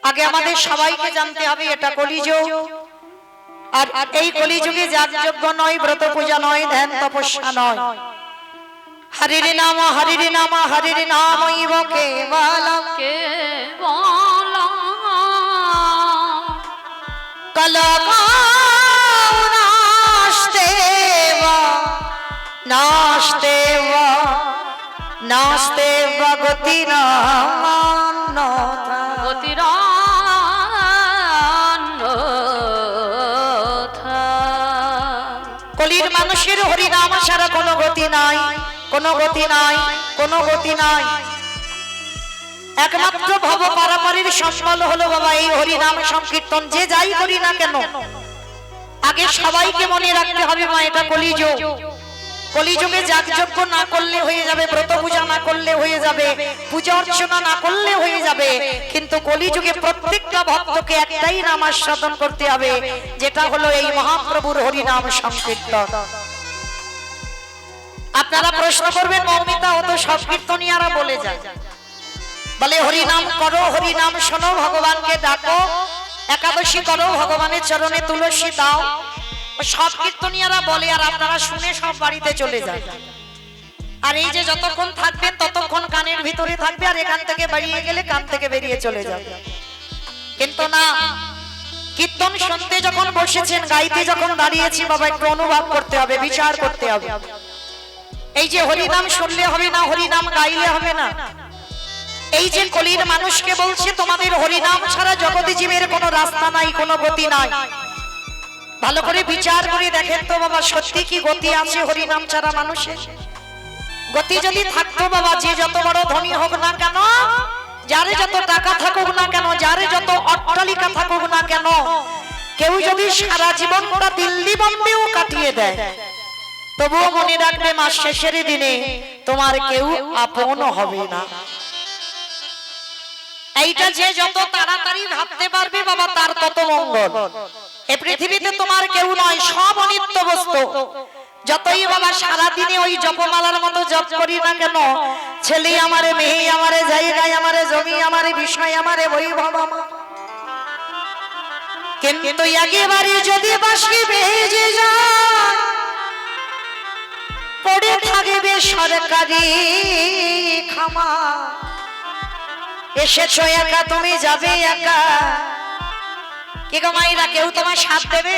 আগে আমাদের সবাইকে জানতে হবে এটা কলিযুগ, আর এই কলিযুগে যাগযজ্ঞ নয়, ব্রত পূজা নয়, ধ্যান তপস্যা নয়, হরির নাম হরির নাম হরির নাম ইব কেবলম কেবলম কলকাস্তেব নাস্তেব নাস্তেব গতিরান্যথা গতিরান্যথা। কলির মানুষের হরিনাম ছাড়া কোনো গতি নাই, কোনো গতি নাই, কোনো গতি নাই। একমাত্র ভব পারাপারের সম্বল হলো বাবা এই হরিনাম সংকীর্তন। যে যাই করি না কেন আগে সবাইকে মনে রাখতে হবে মা এটা কলিযুগ। কলিযুগে যাগযজ্ঞ না করলে হয়ে যাবে, ব্রত পূজা না করলে হয়ে যাবে, পূজা অর্চনা না করলে হয়ে যাবে, কিন্তু কলিযুগে প্রত্যেকটা ভক্তকে একটাই নাম আস্বাদন করতে হবে, যেটা হলো এই মহাপ্রভুর হরিনাম সংকীর্তন। আপনারা প্রশ্ন করবেন মৌমিতা ও তো সব কীর্তনিয়ারা বলে যায়, বলে হরিনাম করো, হরিনাম শোনো, ভগবানকে ডাকো, একাদশী করো, ভগবানের চরণে তুলসী দাও, সব কীর্তনিয়ারা বলে, আর আপনারা শুনে সব বাড়িতে চলে যায়। আর এই যে যতক্ষণ থাকবেন ততক্ষণ কানের ভিতরে থাকবে, আর এখান থেকে বেরিয়ে গেলে কান থেকে বেরিয়ে চলে যাবে। কিন্তু না, কীর্তন শুনতে যখন বসেছেন, গাইতে যখন দাঁড়িয়েছি বাবা, একটু অনুভব করতে হবে, বিচার করতে হবে। এই যে হরিনাম শুনলে হবে না, হরিনাম গাইলে হবে না। এই যে কলির মানুষকে বলছে তোমাদের হরিনাম ছাড়া জগতে জীবের কোনো রাস্তা নাই, কোনো গতি নাই। ভালো করে বিচার করে দেখেন তো বাবা, সত্যি কি গতি আছে হরিনাম ছাড়া মানুষের? গতি যদি থাকতো বাবা, যে যত বড় ধনী হোক না কেন, যারে যত টাকা থাকুক না কেন, যারে যত অট্টালিকা থাকুক না কেন, কেউ যদি সারা জীবনটা দিল্লি বোম্বেও কাটিয়ে দেয়, তবুও মনে রাখবে মাস শেষের দিনে তোমার কেউ আপন হবে না। এইটা যে যত তাড়াতাড়ি ভাবতে পারবে বাবা, তার তত মঙ্গল। এই পৃথিবীতে তোমার কেউ নয়, সব অনিত্য বস্তু। যতই বাবা সারা দিনে ওই জপমালার মতো জপ করি না কেন, ছেলে আমারে, মেয়ে আমারে, জায়গায় আমারে, জমি আমারে, বিষয় আমারে, বৈভব আমার, কিন্তু একেবারে যদি বাসি বেজে যায়, পড়ে থাকবে সরকারি খামা। এসেছো একা, তুমি যাবে একা। কি গো মাইরা, কেউ তোমার সাথ দেবে?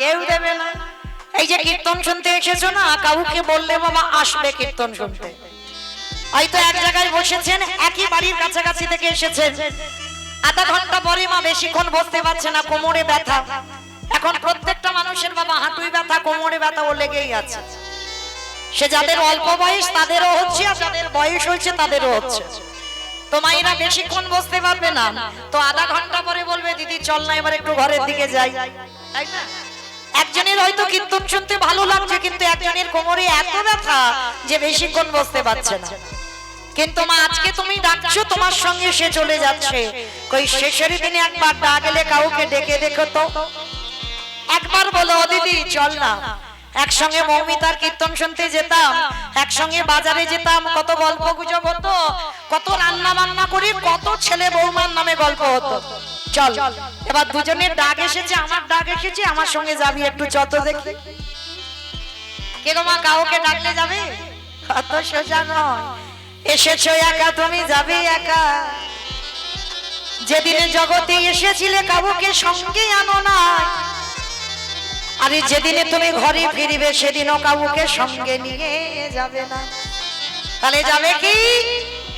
কেউ দেবে না। এই যে কীর্তন শুনতে এসেছো না, কাউকে বললে বাবা আসবে কীর্তন শুনতে। হয়তো এক জায়গায় বসেছেন, একই বাড়ির কাছাকাছি থেকে এসেছেন, আধা ঘন্টা পরে মা বেশিক্ষণ বসতে পারছে না, কোমরে ব্যথা। এখন প্রত্যেকটা মানুষের বাবা হাঁটুই ব্যথা, কোমরে ব্যথা ও লেগেই আছে। সে যাদের অল্প বয়স তাদেরও হচ্ছে, আর যাদের বয়স হয়েছে তাদেরও হচ্ছে। তো মাইরা বেশিক্ষণ বসতে পারবে না, তো আধা ঘন্টা পরে বলবে দিদি চল না এবার একটু ঘরের দিকে যাই, তাই না? একজনের হয়তো কীর্তন শুনতে ভালো লাগছে, কিন্তু একজনের কোমরে এত ব্যথা যে বেশিক্ষণ বসতে পারছে না। কিন্তু মা আজকে তুমি ডাকছো, তোমার সঙ্গে সে চলে যাচ্ছে। কই শেষের দিনে একবার ডাকলে কাউকে ডেকে দেখো তো, একবার বলো ও দিদি চল না। একসঙ্গে মৌমিতার কীর্তন শুনতে যেতাম, একসঙ্গে বাজারে যেতাম, কত গল্প গুজব হতো, কত রান্না বান্না করে কত ছেলে বৌমার নামে গল্প হতো। চল এবার দুজনের ডাক এসেছে, আমার ডাক এসেছে, আমার সঙ্গে যাবি একটু চত দেখি। কেন মা কাউকে ডাকলে যাবে? কত সোজা নয়। এসেছো একা, তুমি যাবে একা। যেদিনে জগতে এসেছিলে কাউকে সঙ্গে আনো না, আরে যেদিনে তুমি ঘরে ফিরবে সেদিনও কাউকে সঙ্গে নিয়ে যাবে না। তাহলে যাবে কি?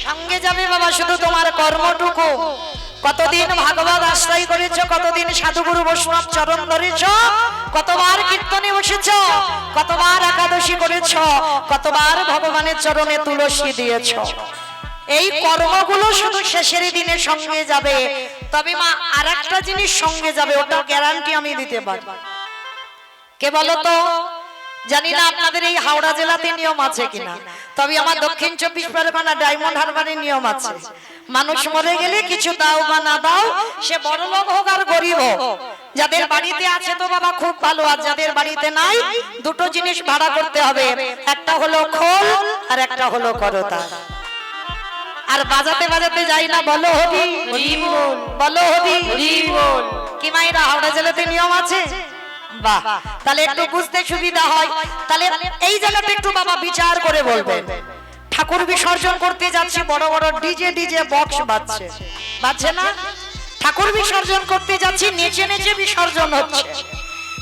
সঙ্গে যাবে বাবা শুধু তোমার কর্মটুকু। কতদিন ভাগবত আশ্রয় করেছো, কতদিন সাধুগুরু বৈষ্ণব চরণ ধরেছো, কতবার কীর্তনে বসেছো, কতবার একাদশী করেছো, কতবার ভগবানের চরণে তুলসী দিয়েছো। এই কর্মগুলো শুধু শেষের দিনে সঙ্গে যাবে। তবে মা আরেকটা জিনিস সঙ্গে যাবে, ওটা গ্যারান্টি আমি দিতে পারি। কে বলো তো? জানি না আপনাদের এই হাওড়া জেলাতে নিয়ম আছে কিনা, তবে আমার দক্ষিণ 24 পরগনা ডায়মন্ড হারবারে নিয়ম আছে। মানুষ মরে গেলে কিছু দাও বা না দাও, সে বড় লোক হোক আর গরিব হোক, যাদের বাড়িতে আছে তো বাবা খুব ভালো, আর যাদের বাড়িতে নাই দুটো জিনিস ভাড়া করতে হবে, একটা হলো খোল আর একটা হলো করতা। আর বাজাতে বাজাতে যাই না, বলো হরি হরি বল। বলো হরি হরি বল। কি মায়েরা হাওড়া জেলাতে নিয়ম আছে? বাহ, তাহলে একটু বুঝতে সুবিধা হয়। তাহলে এই জায়গাটা একটু বাবা বিচার করে বলবেন। ঠাকুর বিসর্জন করতে যাচ্ছি, বড় বড় ডিজে বক্স বাজছে, বাজছে না? ঠাকুর বিসর্জন করতে যাচ্ছি, নেচে নেচে বিসর্জন হচ্ছে।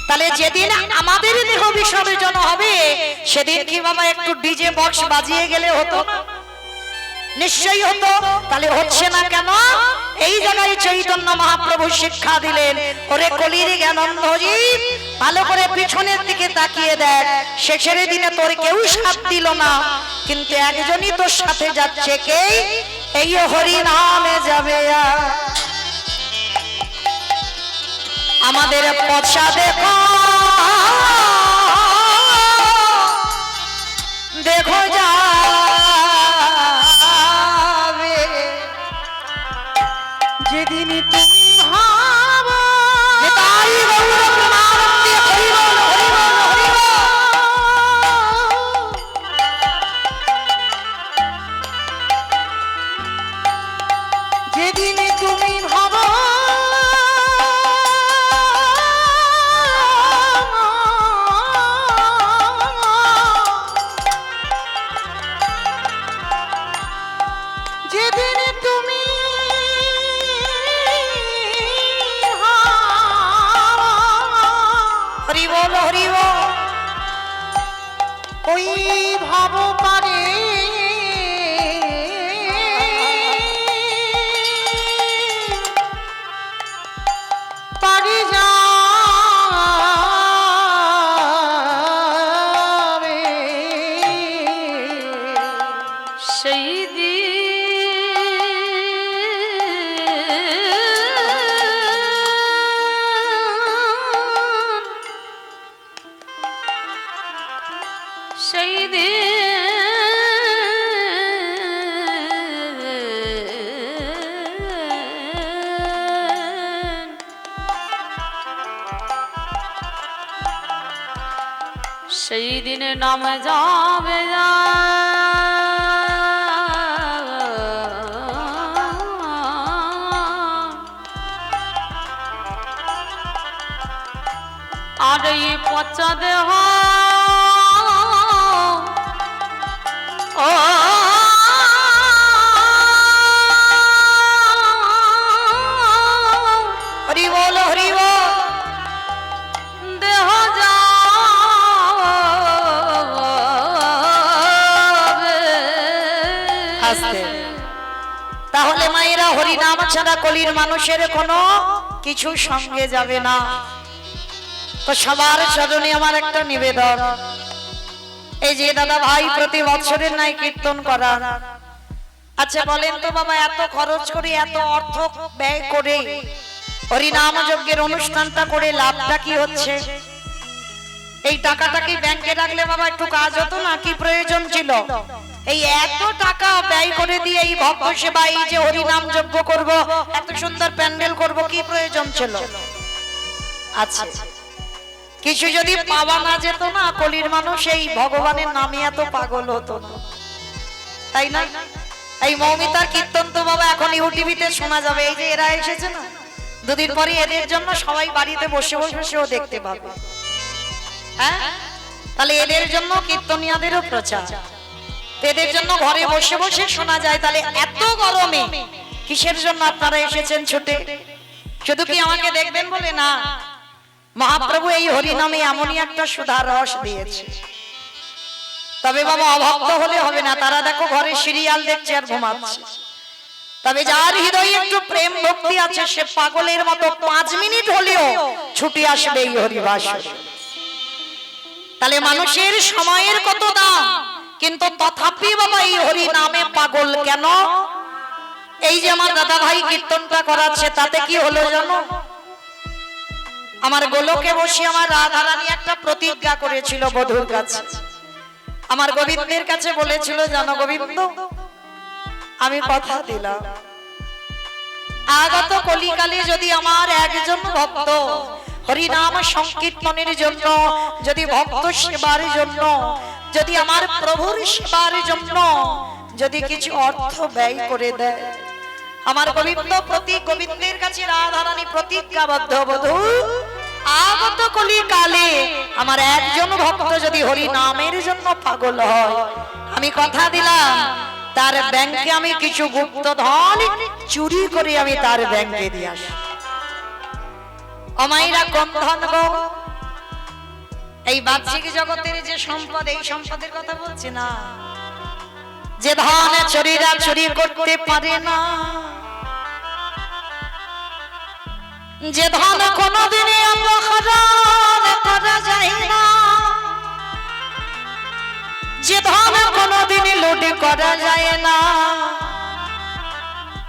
তাহলে যেদিন আমাদের দেহ বিসর্জন হবে সেদিন কি বাবা একটু ডিজে বক্স বাজিয়ে গেলে হতো না? নিশ্চয়ই হতো। তাহলে হচ্ছে না কেন? এই জায়গায় চৈতন্য মহাপ্রভু শিক্ষা দিলেন, ওরে কলির জ্ঞানন্দ জীব, ভালো করে পিছনের দিকে তাকিয়ে দেখ, শেষের দিনে তোর কেউ সাথ দিল না, কিন্তু একজনই তোর সাথে যাচ্ছে, কে? এই হরি নামে যাবে। আমাদের পছা দেখো, দেখো যাবে যেদিন তুমি ভাবো। তাই গৌর প্রেমানন্দে হরি বল, হরি বল, হরি বল। যেদিন তুমি ভাবো ওই ভাব পারে পারে যাবে সেই দিনে নাম যাবে আর এই পচা দেহ ও হরি বল, হরি বল। দেহ তাহলে মায়েরা হরি নাম ছাড়া কলির মানুষের কোনো কিছু সঙ্গে যাবে না। তো সবার চরণে আমার একটা নিবেদন, এই যে দাদা ভাই প্রতি বছরের নাই কীর্তন করা, আচ্ছা বলেন তো বাবা, এত খরচ করে এত অর্থ ব্যয় করে হরিনাম যজ্ঞের অনুষ্ঠানটা করে লাভটা কি হচ্ছে? এই টাকাটা কি ব্যাংকে রাখলে বাবা একটু কাজ হতো না? কি প্রয়োজন ছিল এই এত টাকা ব্যয় করে দিয়ে এই ভক্ত সেবা, এই যে হরিনাম যজ্ঞ করব, এত সুন্দর প্যান্ডেল করব, কি প্রয়োজন ছিল? আচ্ছা, কিছু যদি পাওয়া না যেত না, কলির মানুষ এই ভগবানের নামে এত পাগল হতো না, তাই না? এই মৌমিতার কীর্তন তো বাবা এখন ইউটিভিতে শোনা যাবে। এই যে এরা এসেছে না, দুদিন পরে এদের জন্য সবাই বাড়িতে বসে বসেও দেখতে পাবে। হ্যাঁ, তাহলে এদের জন্য কীর্তনিয়াদেরও প্রচার, এদের জন্য ঘরে বসে বসে শোনা যায়। তাহলে এত গরমে কিসের জন্য আপনারা এসেছেন ছুটে? শুধু কি আমাকে দেখবেন বলে? না, মহাপ্রভু এই হরিনামে এমনই একটা সুধার রস দিয়েছে। তবে বাবা অভক্ত হলে হবে না, তারা দেখো ঘরে সিরিয়াল দেখছে আর ঘুমাচ্ছে। তবে যার হৃদয়ে একটু প্রেম ভক্তি আছে, সে পাগলের মতো 5 মিনিট হলেও ছুটি আসবে এই হরিবাসরে। তাহলে মানুষের সময়ের কত দাম, কিন্তু তথাপি বাবা এই হরি নামে পাগল কেন? এই যে আমার দাদা ভাই কীর্তনটা করাচ্ছে, তাতে কি হলো জানো? আমার গোলকে বসে আমার রাধারানী একটা প্রতিজ্ঞা করেছিল বধূর কাছে, আমার গোবিন্দের কাছে বলেছিল, জানো গোবিন্দ, আমি কথা দিলাম আগত কলিকালে যদি আমার একজন ভক্ত হরিনাম সংকীর্তনের জন্য, যদি ভক্ত সেবার জন্য, যদি আমার প্রভুর সেবার জন্য যদি কিছু অর্থ ব্যয় করে দেয়, আমার গোবিন্দ প্রতি গোবিন্দের কাছে রাধারানী প্রতিজ্ঞাবদ্ধ বধূ, আগত কলি কালে আমার একজন ভক্ত যদি হরি নামের জন্য পাগল হয়, আমি কথা দিলাম তার ব্যাংকে আমি কিছু গুপ্ত ধন চুরি করে আমি তার ব্যাংকে দিয়ে আসি। অমাইরা কোন ধন গো? এই বাহ্যিক জগতের যে সম্পদ, এই সম্পদের কথা বলছি না, যে ধন চোরেরা চুরি করতে পারে না, যে ধন কোনদিনই অপহরণ করা যায় না, যে ধন কোনদিনই লুট করা যায় না,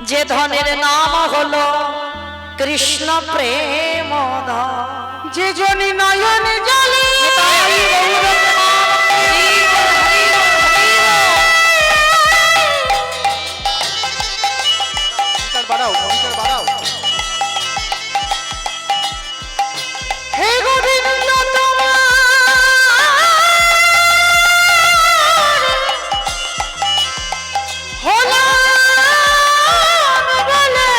যে ধনের নাম হলো কৃষ্ণ প্রেম ধন, যে জনি নয়ন জলে বাড়াও বাড়াও। হে গোবিন্দ তোমার হলাম বলে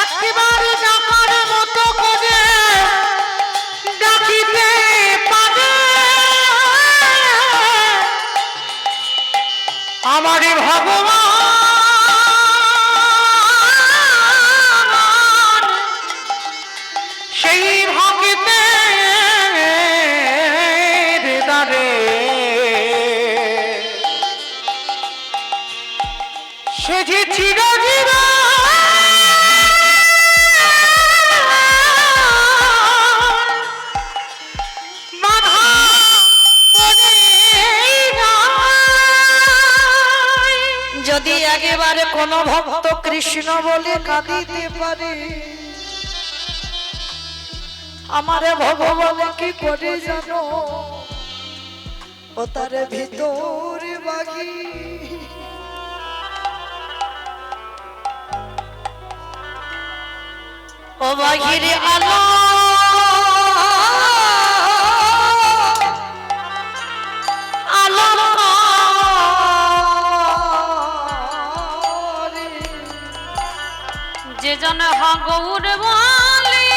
একেবারে ডাকার মতো করে ডাকিতে পারে আমারে ভগবান, সেই ভক্তিতে দারে সে যে চিরজীবন বাধা পড়ে নাই। যদি একেবারে কোন ভক্ত কৃষ্ণ বলে কাঁদিতে পারে, আমারে ভগবান কি করে জানো? ও তার ভিতর বাগি ও বাহিরে আলো আলো যে জন গৌর বলি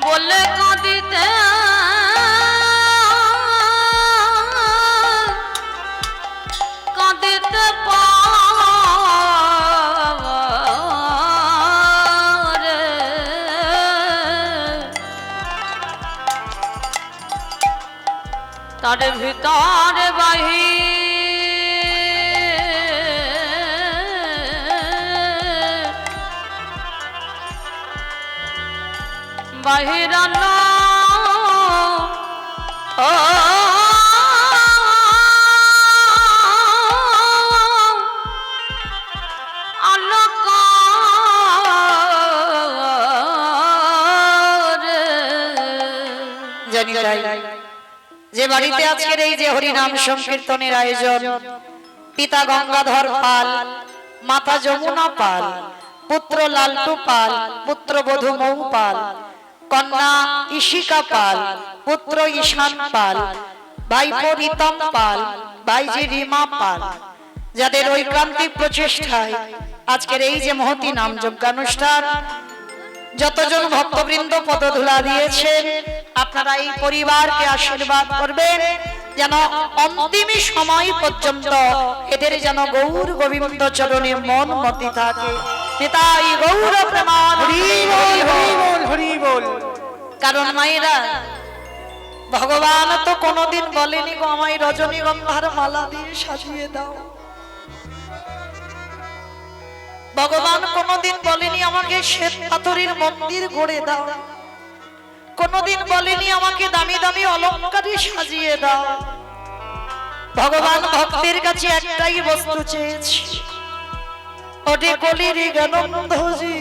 বলে কাঁদিতে কাঁদিতে পারে তার ভিতরে বাহির জানি তাই যে বাড়িতে আজকের এই যে হরিনাম সংকীর্তনের আয়োজন, পিতা গঙ্গাধর পাল, মাতা যমুনা পাল, পুত্র লালটু পাল, পুত্র বধূ মৌ পাল, কন্যা ইশিকা পাল, পুত্র ঈশান পাল, ভাইপো রিতম পাল, ভাইজি রিমা পাল, যাদের ঐকান্তিক প্রচেষ্টায় আজকের এই যে মহতি নাম যজ্ঞানুষ্ঠান, যতজন ভক্তবৃন্দ পদধূলা দিয়েছেন, আপনারা এই পরিবারকে আশীর্বাদ করবেন যেন অন্তিম সময় পর্যন্ত এদের যেন গৌর গোবিন্দ চরণে মন মতি থাকে। নিতাই গৌর প্রেমানন্দে হরি বল, হরি বল। কারণ মায়েরা, ভগবান তো কোনোদিন বলেনি গো আমায় রজনীগন্ধার মালা দিয়ে সাজিয়ে দাও, ভগবান কোনোদিন বলেনি আমাকে শ্বেত পাথরের মন্দির গড়ে দাও, কোনোদিন বলেনি আমাকে দামি দামি অলংকারে সাজিয়ে দাও। ভগবান ভক্তের কাছে একটাই বস্তু চেয়েছি, ওরে কলির জ্ঞানন্ধজি,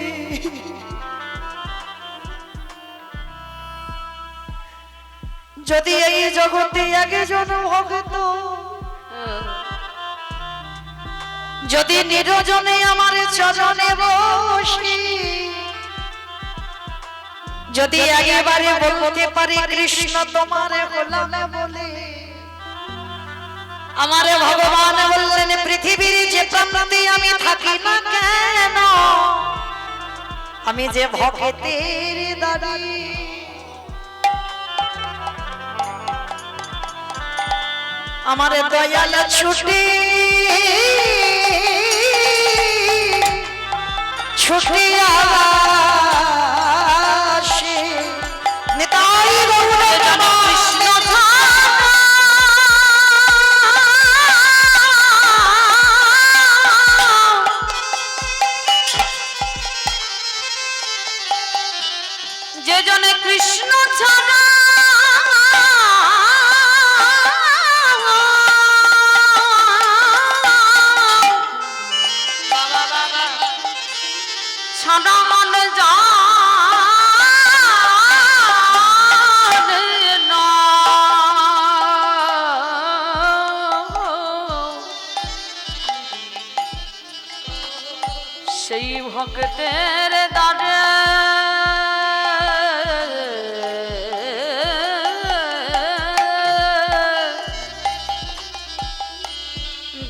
যদি এই জগতে একজন ভক্ত যদি নিরজনে আমার চরণে বসি, যদি একেবারে বলতে পারি কৃষ্ণ তোমার হলাম বলে, আমারে ভগবান বললেন পৃথিবীর যে প্রান্তে আমি থাকি না কেন, আমি যে ভক্তের দাঁড়ি, আমার দয়াল ছুটি ছুটি আসে নিতাই গৌর কৃষ্ণ যে জনে কৃষ্ণ ছাড়া ছাড়া মানে জানে না, সেই ভক্তের দ্বারে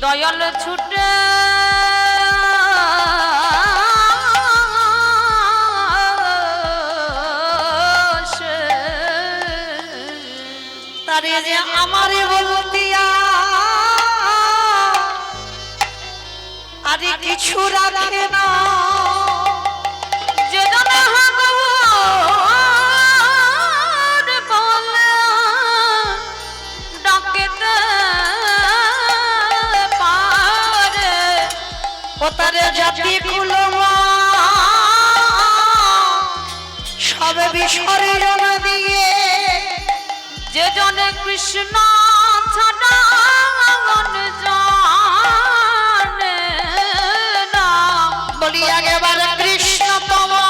দয়াল ছুটে তারে যে আমারে বলতিয়া আরে কিছু রাখে না, যে জানে হাগর বলে ডাকেতে পারে, ও তারে জাতি কুলমা সব বিসর্জন দিয়ে, যে জনে কৃষ্ণ ছাড়া মন জানে না, বলি একেবারে কৃষ্ণ তোমার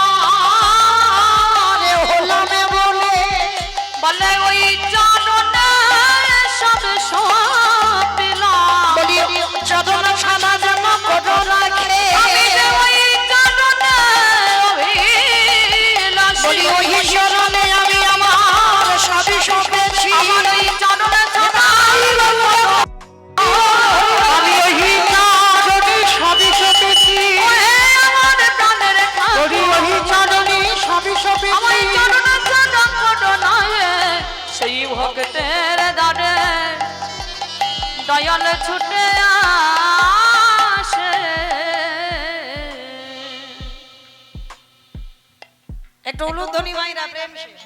হলাম বলে, বলে ওই চরণে সব সপিলাম, বলি চরণ ছাড়া যেন করো রাখে, আমি যে ওই চরণে বলি ওই অভিলাষী, চরণে আমি আমার সবই সপেছি, আমার ওই চরণে ছাড়া আমি ওই চরণে সবই সপেছি, ওহে আমার প্রাণের ওরে ঠাকুর, ওই চরণে সবই আমার সপেছি, চরণে ছাড়া করো নয়, সেই ভক্তের দ্বারে দয়াল ছুটে আসে। একটু উলুধ্বনি মাইরা প্রেম শেষ।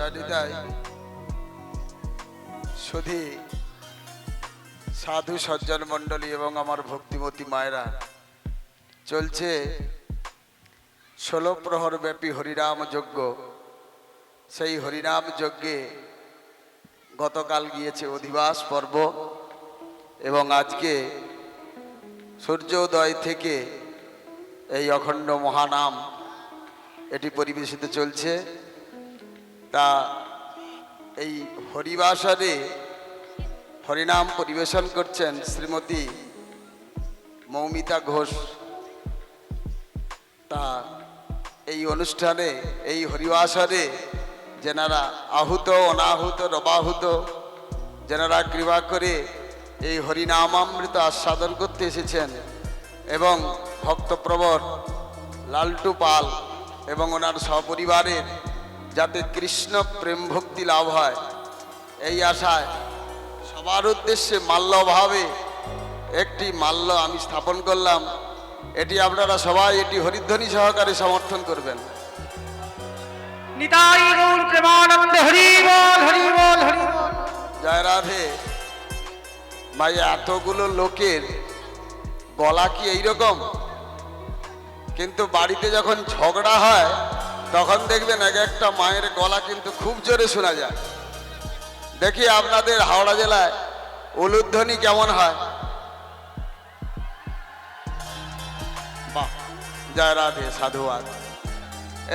জয়নিতাই শুধু সাধু সজ্জন মণ্ডলী এবং আমার ভক্তিমতী মায়েরা চলছে 16 প্রহর ব্যাপী হরিনাম যজ্ঞ। সেই হরিনাম যজ্ঞে গতকাল গিয়েছে অধিবাস পর্ব এবং আজকে সূর্যোদয় থেকে এই অখণ্ড মহানাম এটি পরিবেশিত চলছে। তা এই হরিবাসরে হরিনাম পরিবেশন করছেন শ্রীমতী মৌমিতা ঘোষ। তা এই অনুষ্ঠানে এই হরিবাসরে যেনারা আহুত অনাহুত রবাহুত যেনারা কৃপা করে এই হরিনামামৃত আস্বাদন করতে এসেছেন এবং ভক্তপ্রবর লালটু পাল এবং ওনার সপরিবারের যাতে কৃষ্ণ প্রেম ভক্তি লাভ হয় এই আশায় সবার উদ্দেশ্যে মাল্যভাবে একটি মাল্য আমি স্থাপন করলাম। এটি আপনারা সবাই এটি হরিধ্বনি সহকারে সমর্থন করবেন। নিতাই গৌর প্রেমানন্দে হরি বল হরি বল হরি বল। জয় রাধে। ভাই এতগুলো লোকের গলা কি এইরকম? কিন্তু বাড়িতে যখন ঝগড়া হয় তখন দেখবেন এক একটা মায়ের গলা কিন্তু খুব জোরে শোনা যায়। দেখি আপনাদের হাওড়া জেলায় উলুধ্বনি কেমন হয়। বাহ, জয় রাধে, সাধুবাদ।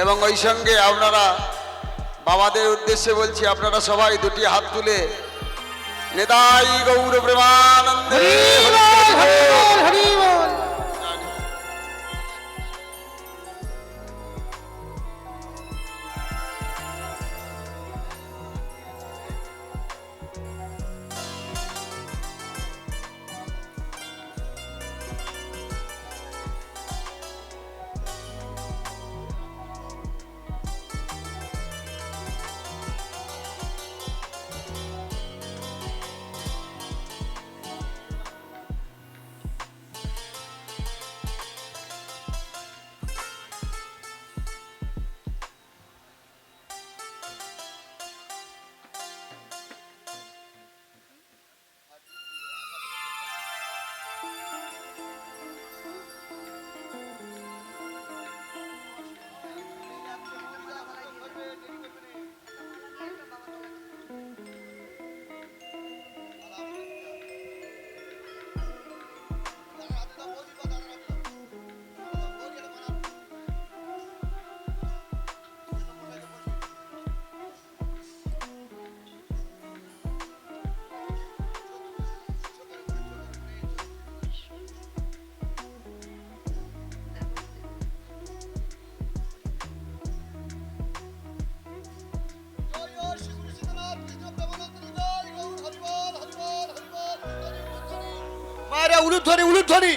এবং ওই সঙ্গে আপনারা বাবাদের উদ্দেশ্যে বলছি, আপনারা সবাই দুটি হাত তুলে নিতাই গৌর প্রেমানন্দে হরি বল হরি বল। মায়েরা উলুধ্বনি উলুধ্বনি।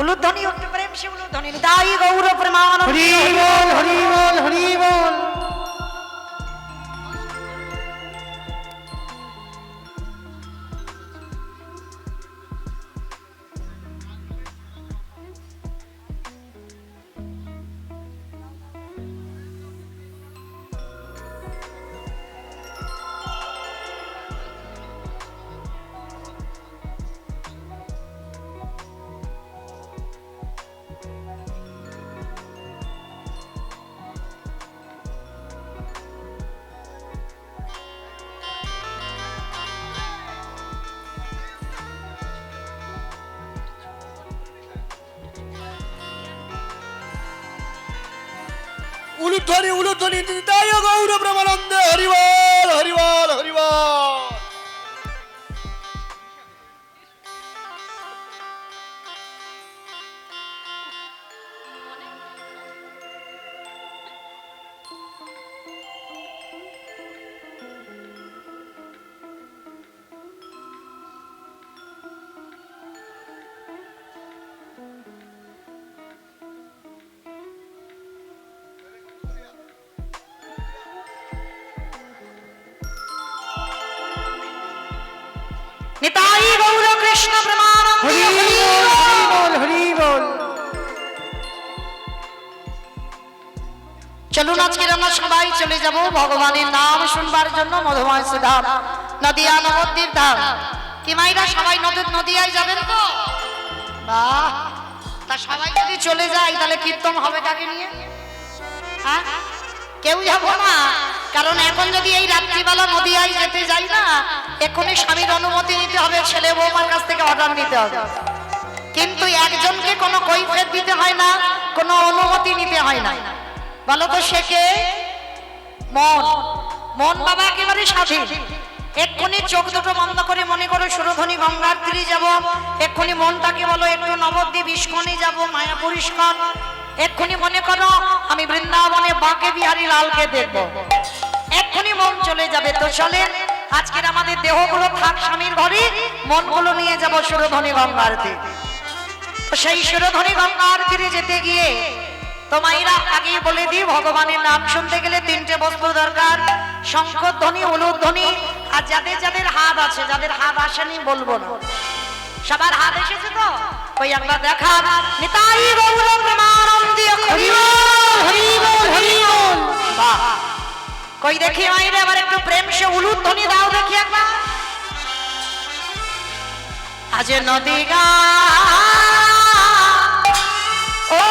উলুধ্বনি অতি প্রেম সে উলুধ্বনি নিতাই গৌর প্রেমানন্দে হরি বল হরি বল হরি বল। উলুধ্বনি উলুধ্বনি। নিতাই গৌর প্রেমানন্দে হরি বল হরি বল হরি বল। নিতাই গৌর কৃষ্ণ প্রেমানন্দে হরি হরি বল বল। হরি বল। চলুন আজকে আমরা সবাই চলে যাব ভগবানের নাম শুনবার জন্য মধুময় ধাম, নদিয়া নবদ্বীপ ধাম। কি মাইরা সবাই নদিয়ায় যাবেন তো? বাহ, তা সবাই যদি চলে যায় তাহলে কীর্তন হবে কাকে নিয়ে? হ্যাঁ, কেউ যাব না। কারণ এখন যদি এই রাত্রিবেলা নদিয়ায় যেতে যাই না, এক্ষুনি স্বামীর অনুমতি নিতে হবে, ছেলে বৌমার কাছ থেকে অর্ডার নিতে হবে। কিন্তু একজনকে কোনো কৈফিয়ত দিতে হয় না, কোনো অনুমতি নিতে হয় না। বলো তো সে কে? মন। মন বাবা একেবারে স্বাধীন। এক্ষুনি চোখ দুটো বন্ধ করে মনে করো সুরধনী গঙ্গার তীরে যাব, এক্ষুনি মনটাকে বলো একটু নবদ্বীপ ইস্কনে যাব, মায়াপুর ইস্কন। এক্ষুনি মনে করো আমি বৃন্দাবনে বাঁকে বিহারী লালকে দেখব, এক্ষুনি মন চলে যাবে। তো চলে আজকের আমাদের দেহগুলো থাক স্বামীর ঘরে, মনগুলো নিয়ে যাব সুরধনী গঙ্গার তীরে। তো সেই সুরধনী গঙ্গার তীরে যেতে গিয়ে তোমাইরা আগেই বলে দিই, ভগবানের নাম শুনতে গেলে তিনটে বস্তু দরকার, শঙ্খধ্বনি, উলুধ্বনি, আর যাদের যাদের হাত আছে, যাদের হাত আসেনি বলবো না, সবার হাত এসেছে তো ওই একবার দেখা। নিতাই গৌর প্রেমানন্দে হরি বল হরি বল হরি বল। বাহ, কই দেখি মাইরে আবার একটু প্রেম সে উলুধ্বনি দাও দেখি একবার। আজ নদী গা ও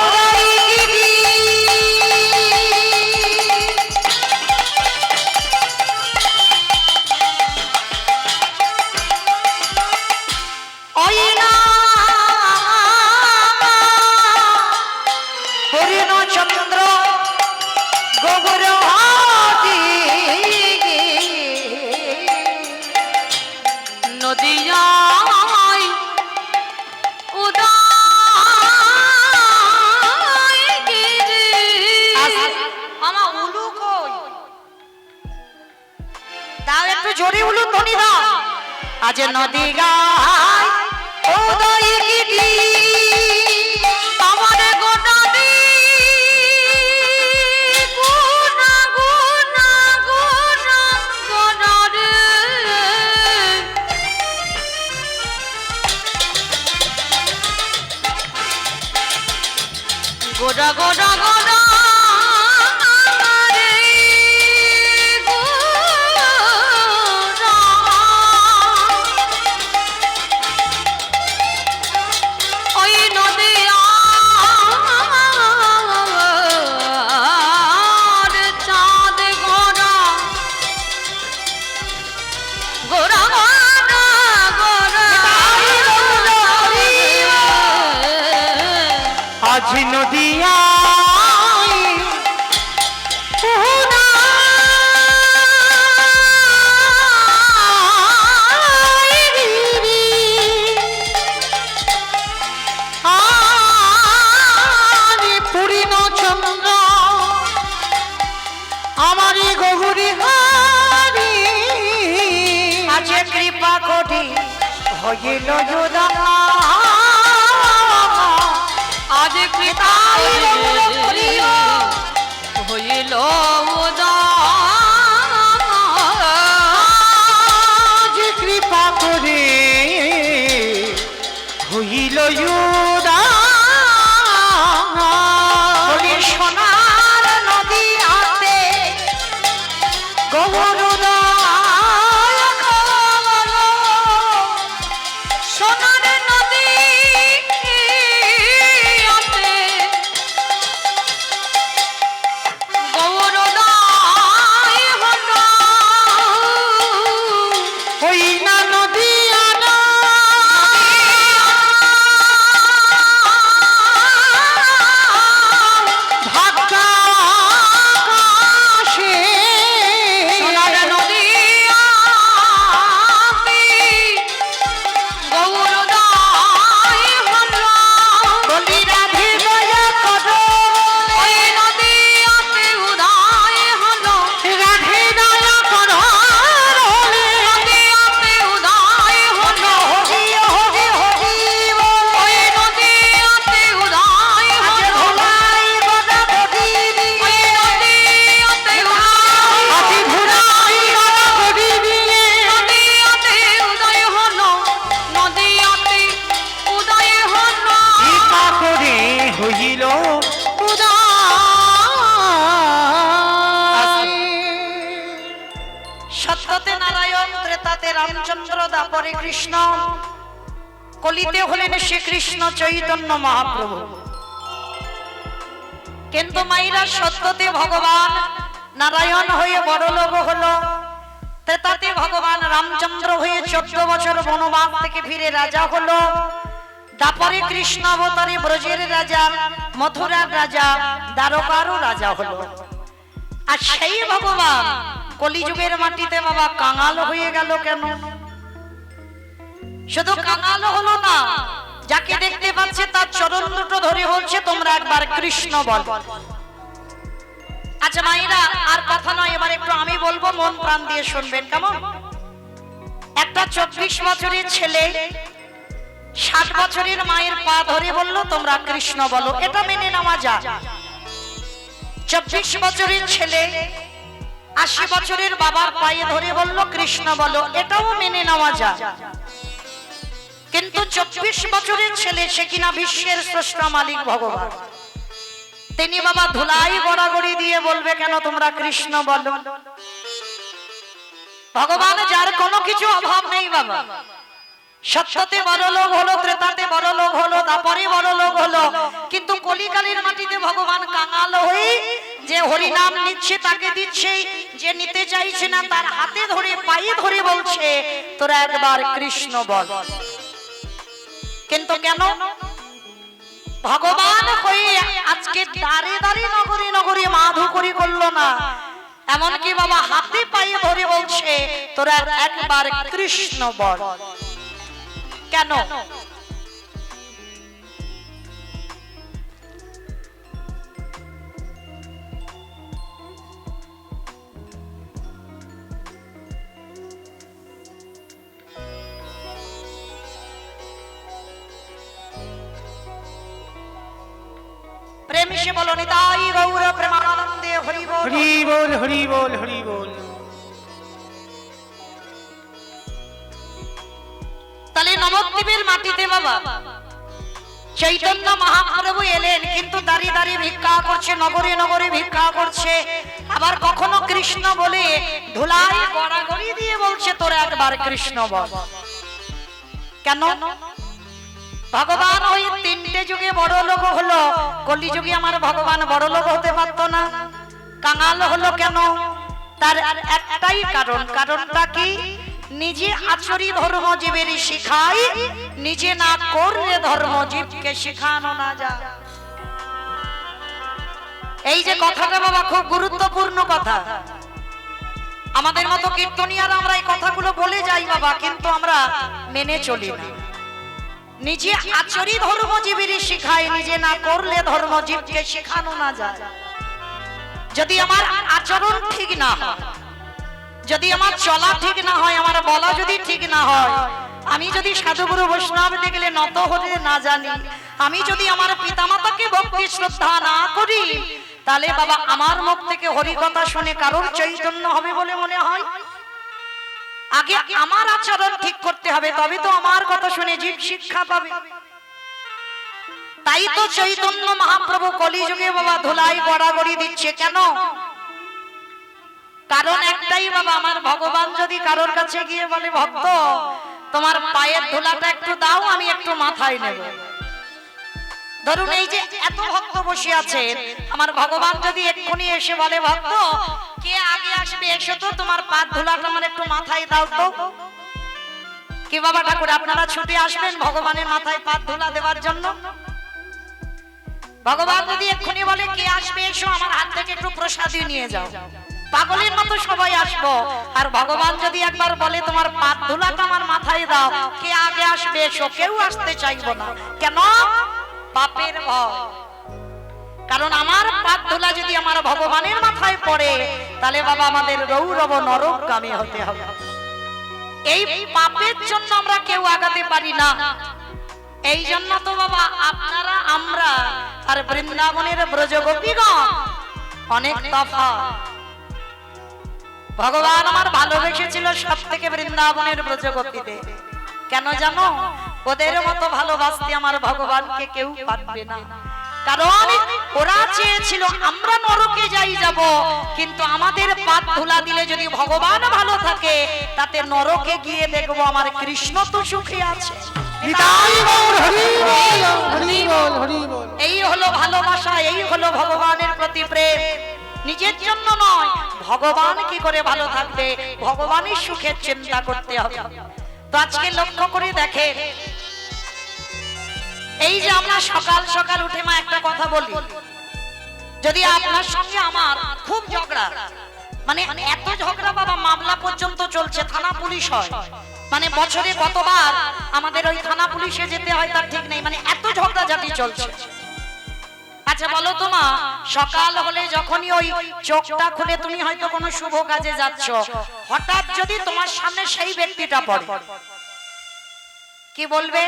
চন্দ্র গোবর নদিয়ায় উদয় গিরি। আমার উলু কই? দাও একটু জোরে উলু ধ্বনি দাও। আজ নদী গায় উদয়গিরি, আমার গোটা দি গুনা গুনা গুনা গুনা রে। গোটা গোটা গোটা রে গোটা। ওই নদিয়ার চাঁদ গোরা গোরা গোরা গোরা। আজ নদিয়া পূর্ণ চন্দ্র আমারি গৌরী হারি, আজ কৃপা কোটি হইল যোদা। আজ কৃপা হইল আজ কৃপা করে হইল বলি সোনার নদী হাতে গৌরোদয় খবর। সোনার নদী আছে রামচন্দ্র, দাপরে কৃষ্ণ, কলিতে হলেন শ্রীকৃষ্ণ চৈতন্য মহাপ্রভু। কিন্তু মাইরা সত্যতে ভগবান নারায়ণ হয়ে বড়লোক হলো, ত্রেতাতে ভগবান রামচন্দ্র হয়ে 14 বছর বনবাস থেকে ফিরে রাজা হলো, তারপরে কৃষ্ণ অবতারে ব্রজের রাজা, মথুরার রাজা, দ্বারকারও রাজা হলো। আর সেই ভগবান কলিযুগের মাটিতে বাবা কাঙাল হয়ে গেল কেন? শুধু কাঙাল হলো না, যাকে দেখতে পাচ্ছে তার চরণ দুটো ধরে বলছে তোমরা একবার কৃষ্ণ বল। আচ্ছা মাইরা, আর কথা নয়, এবার একটু আমি বলবো, মন প্রাণ দিয়ে শুনবেন কেমন? একটা 24 বছরের ছেলে 60 বছরের মায়ের পা ধরে বলল তোমরা কৃষ্ণ বলো, এটা মেনে নেওয়া যায়। 24 বছরের ছেলে 80 বছরের বাবার পায়ে ধরে বলল কৃষ্ণ বলো, এটাও মেনে নেওয়া যায়। কিন্তু 24 বছরের ছেলে, সে কিনা বিশ্বের স্রষ্টা মালিক ভগবান, তিনি বাবা ধুলাই গড়াগড়ি দিয়ে বলবে কেন তোমরা কৃষ্ণ বলো? ভগবান যার কোনো কিছু অভাব নেই বাবা, সত্যতে বড় লোক হলো, ত্রেতাতে বড় লোক হলো, তারপরে বড় লোক হলো, কিন্তু কলিকালের মাটিতে ভগবান কাঙাল হয়ে যে হরিনাম নিচ্ছে তাকে দিচ্ছে, যে নিতে চাইছে না তার হাতে ধরে পায়ে ধরে বলছে তোরা একবার কৃষ্ণ বল। কিন্তু কেন? ভগবান হয়ে আজকে দাঁড়ে দাঁড়ে নগরে নগরে মাধুকরী করলো না, এমনকি বাবা হাতে পায়ে ধরে বলছে তোরা একবার কৃষ্ণ বল। কেন? প্রেম সে বলো নিতাই গৌর প্রেমানন্দে হরি বল। হরি বল হরি বল হরি বল। তাহলে নবদ্বীপের মাটিতে বাবা চৈতন্য মহাপ্রভু এলেন, কিন্তু দাঁড়িয়ে দাঁড়িয়ে ভিক্ষা করছে, নগরে নগরে ভিক্ষা করছে, আবার কখনো কৃষ্ণ বলে ধুলাই গড়াগড়ি দিয়ে বলছে তোরা একবার কৃষ্ণ বল। কেন? ভগবান ওই 3টে যুগে বড় লোক হলো, কলিযুগে আমার ভগবান বড় লোক হতে পারতো না, কাঙাল হলো কেন? তার একটাই কারণ। কারণটা কি? নিজে আচরি ধর্ম জীবের শিখাই, নিজে না করলে ধর্ম জীবকে শেখানো না যায়। এই যে কথাটা বাবা খুব গুরুত্বপূর্ণ কথা। আমাদের মতো কীর্তনিয়ারা আমরা এই কথাগুলো বলে যাই বাবা, কিন্তু আমরা মেনে চলি না। নিজে আচরি ধর্ম জীবের শিখাই, নিজে না করলে ধর্ম জীবকে শেখানো না যায়। যদি আমার আচরণ ঠিক না হয়, যদি আমার চলা ঠিক না হয়, আমার বলা যদি ঠিক না হয়, আমি যদি সাধুগুরু বৈষ্ণব দেখলে নত হতে না জানি, আমি যদি আমার পিতামাতাকে ভক্তি শ্রদ্ধা না করি, তাহলে বাবা আমার মুখ থেকে হরি কথা শুনে কারোর চৈতন্য হবে বলে মনে হয়? আগে আমার আচরণ ঠিক করতে হবে, তবে তো আমার কথা শুনে জীব শিক্ষা পাবে। তাই তো চৈতন্য মহাপ্রভু কলিযুগে বাবা ধুলাই গড়াগড়ি দিচ্ছে। কেন? কারণ একটাই বাবা, আমার ভগবান যদি কারোর কাছে গিয়ে বলে ভক্ত তোমার পায়ের ধুলাটা একটু দাও, আমি একটু মাথায় নেব। ধরুন এই যে এত ভক্ত বসে আছে, আমার ভগবান যদি এক্ষুনি এসে বলে ভক্ত কে আগে আসবে এসো তো, তোমার পায়ের ধুলাটা আমার একটু মাথায় দাও তো, কি বাবা ঠাকুর আপনারা ছুটে আসবেন ভগবানের মাথায় পায়ের ধুলা দেওয়ার জন্য? ভগবান যদি এক্ষুনি বলে কে আসবে এসো, আমার হাত থেকে একটু প্রসাদী নিয়ে যাও, পাগলের মতো সবাই আসবো। আর ভগবান যদি একবার বলে তোমার পাত ধুলাটা আমার মাথায় দাও, কে আগে আসবে এসো, কেউ আসতে চাইবো না। কেন? পাপের ভয়। কারণ আমার পাত ধুলা যদি আমার ভগবানের মাথায় পড়ে, তাহলে বাবা আমাদের রৌরব নরকগামী হতে হবে। এই পাপের জন্য আমরা কেউ আগাতে পারি না। এই জন্য তো বাবা আপনারা আমরা আর বৃন্দাবনের ব্রজগোপীগণ অনেক তফাৎ। ভগবান আমার ভালোবেসেছিল সব থেকে বৃন্দাবনের ব্রজগোপীদের। কেন জানো? ওদের মতো ভালোবাসতে আমার ভগবানকে কেউ পারবে না। কারণ ওরা চেয়েছিল আমরা নরকে যাব, কিন্তু আমাদের পাপ ধুলা দিলে যদি ভগবান ভালো থাকে, তাতে নরকে গিয়ে দেখবো আমার কৃষ্ণ তো সুখে আছে। নিতাই গৌর হরি বল হরি বল হরি বল। এই হলো ভালোবাসা, এই হলো ভগবানের প্রতি প্রেম। নিজের জন্য নয়, ভগবান কি করে ভালো থাকবে, ভগবানের সুখের চিন্তা করতে হবে। তো আজকে লক্ষ্য করে দেখে, এই যে আমরা সকাল সকাল উঠে মা একটা কথা বলি, যদি আপনার সঙ্গে আমার খুব ঝগড়া, মানে এত ঝগড়া বাবা মামলা পর্যন্ত চলছে, থানা পুলিশ হয়, মানে বছরে কতবার আমাদের ওই থানা পুলিশে যেতে হয় তার ঠিক নেই, মানে এত ঝগড়াঝাটি চলছে। আচ্ছা বলো তো মা, সকাল হলে যখনই ওই চোখটা খুলে তুমি হয়তো কোনো শুভ কাজে যাচ্ছ, হঠাৎ যদি তোমার সামনে সেই ব্যক্তিটা পড়ে, কি বলবে?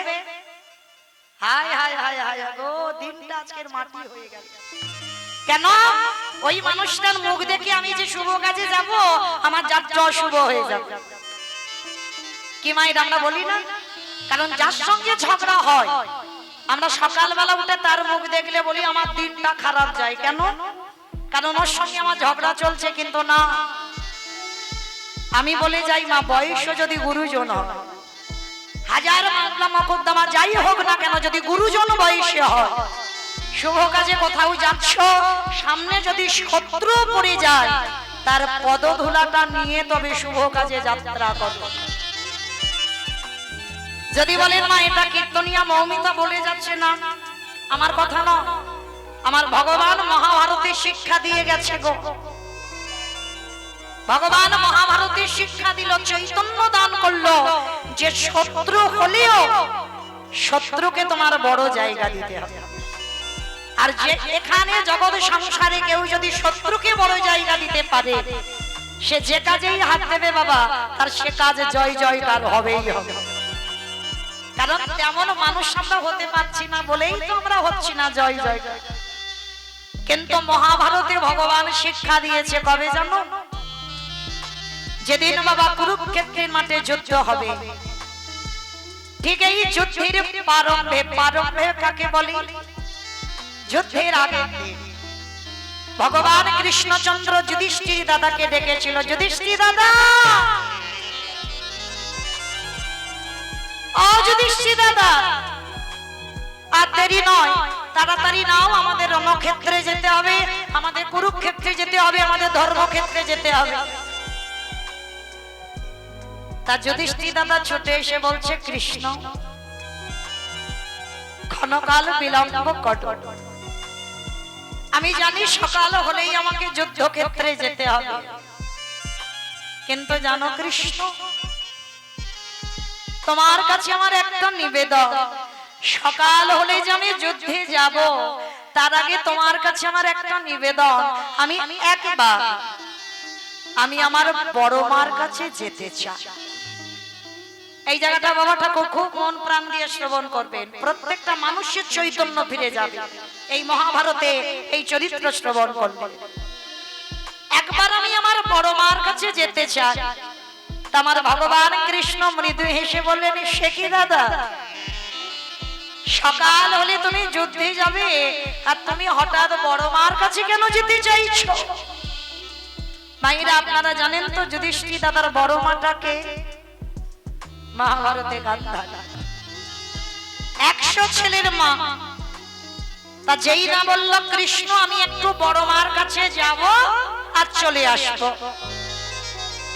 হায় হায় হায় হায় গো, দিনটা আজকের মাটি হয়ে গেল। কেন? ওই মানুষটার মুখ দেখে আমি যে শুভ কাজে যাব, আমার যাত্রা অশুভ হয়ে যাবে। কি মায়ের আমরা বলি না? কারণ যার সঙ্গে ঝগড়া হয়, আমরা সকালবেলা উঠে তার মুখ দেখলে বলি আমার দিনটা খারাপ যায়। কেন? কারণ ওর সঙ্গে আমার ঝগড়া চলছে। কিন্তু না, আমি বলে যাই মা, বয়স যদি গুরুজন হয়, হাজার মামলা মকদ্দমা যাই হোক না কেন, যদি গুরুজন বয়সে হয়, শুভ কাজে কোথাও যাচ্ছ, সামনে যদি শত্রু পড়ে যায়, তার পদধূলাটা নিয়ে তবে শুভ কাজে যাত্রা করো। যদি বলেন মা এটা কীর্তনিয়া মৌমিতা বলে যাচ্ছে, না আমার কথা নয়, আমার ভগবান মহাভারতে শিক্ষা দিয়ে গেছে গো। ভগবান মহাভারতে শিক্ষা দিল, চৈতন্য দান করলো, যে শত্রু হলেও শত্রুকে তোমার বড় জায়গা দিতে হবে। আর যে এখানে জগৎ সংসারে কেউ যদি শত্রুকে বড় জায়গা দিতে পারে, সে যে কাজেই হাত দেবে বাবা, তার সে কাজে জয় জয়কার হবেই হবে। কারণ তেমন মানুষ আমরা হতে পারছি না বলেই তো আমরা হচ্ছি না জয় জয়কার। কিন্তু মহাভারতে ভগবান শিক্ষা দিয়েছে কবে জানো? যেদিন বাবা কুরুক্ষেত্রের মাঠে যুদ্ধ হবে, ঠিক এই যুদ্ধের প্রারম্ভে, প্রারম্ভে কাকে বলে? যুদ্ধের আগে ভগবান কৃষ্ণচন্দ্র যুধিষ্ঠির দাদাকে ডেকেছিল, যুধিষ্ঠির দাদা, ও যুধিষ্ঠির দাদা, আর দেরি নয়, তাড়াতাড়ি নাও, আমাদের রণক্ষেত্রে যেতে হবে, আমাদের কুরুক্ষেত্রে যেতে হবে, আমাদের ধর্মক্ষেত্রে যেতে হবে। তা যুধিষ্ঠির দাদা ছুটে এসে বলছে, কৃষ্ণ ক্ষণকাল বিলম্ব কর, আমি জানি সকাল হলেই আমাকে যুদ্ধক্ষেত্রে যেতে হবে, কিন্তু জানো কৃষ্ণ, তোমার কাছে আমার একটা নিবেদন, সকাল হলে যে আমি যুদ্ধে যাব, তার আগে তোমার কাছে আমার একটা নিবেদন, আমি একবার আমি আমার বড় মার কাছে যেতে চাই। এই জায়গাটা বাবা ঠাকুর খুব মন প্রাণ দিয়ে শ্রবণ করবেন, প্রত্যেকটা মানুষের চৈতন্য ফিরে যাবে এই মহাভারতে এই চরিত্র শ্রবণ করবেন। একবার আমি আমার বড় মার কাছে যেতে চাই। আমার ভগবান কৃষ্ণ মৃদু হেসে বললেন, সে কি দাদা, সকাল হলে তুমি যুদ্ধে যাবে, আর তুমি হঠাৎ বড় মার কাছে কেন যেতে চাইছো? মায়েরা আপনারা জানেন তো যুধিষ্ঠির দাদার বড় মাটাকে? মহাভারতে গান্ধারী, 100 ছেলের মা। তা যেই না বলল কৃষ্ণ আমি একটু বড় মার কাছে যাব আর চলে আসবো,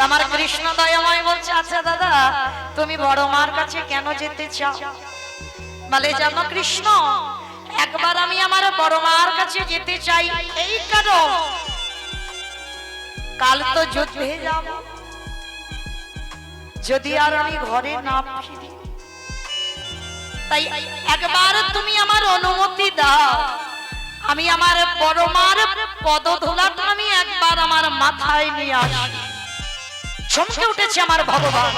আমার কৃষ্ণ দয়াময় বলছে, আচ্ছা দাদা তুমি বড় মার কাছে কেন যেতে চাও? বলে জানো কৃষ্ণ, একবার আমি আমার বড় মার কাছে যেতে চাই এই কারণ, কাল তো যুদ্ধে যাব, যদি আর আমি ঘরে না ফিরি, তাই একবার তুমি আমার অনুমতি দাও, আমি আমার বড় মার পদধূলাটা আমি একবার আমার মাথায় নিয়ে আসি। চমকে উঠেছে আমার ভগবান,